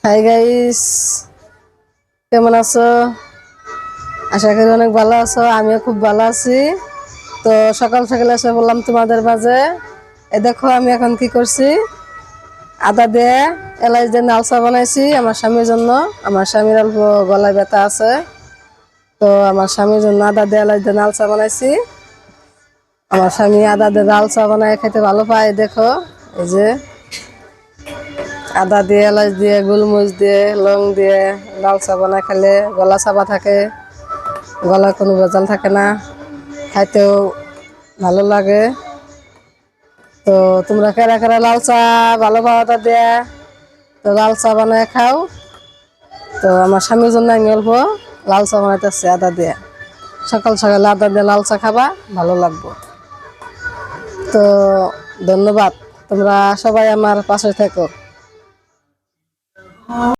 Hi guys, কেমন আছো? আশা করি অনেক ভালো আছো। আমিও খুব ভালো আছি। তো সকাল সকালে এসে বললাম তোমাদের মাঝে। দেখো আমি এখন কি করছি, আদা দিয়ে এলাচ দিয়ে লাল চা বানাইছি আমার স্বামীর জন্য। আমার স্বামীর অল্প গলায় ব্যথা আছে, তো আমার স্বামীর জন্য আদা দিয়ে এলাচ দিয়ে লাল চা বানাইছি। আমার স্বামী আদা দিয়ে লাল চা বানায় খেতে ভালো পায়। দেখো এই যে আদা দিয়ে এলাচ দিয়ে গোলমরিচ দিয়ে লং দিয়ে লাল চা বানায় খেলে গলা চাপা থাকে, গলায় কোনো ভেজাল থাকে না, খাইতেও ভালো লাগে। তো তোমরা কেরা কেরা লাল চা ভালো পাও আদা দিয়ে, তো লাল চা বানায় খাও। তো আমার স্বামীর জন্য আমি অল্প লাল চা বানাইতেছি আদা দিয়ে। সকাল সকালে আদা দিয়ে লাল চা খাবা, ভালো লাগবে। তো ধন্যবাদ, তোমরা সবাই আমার পাশে থেকো।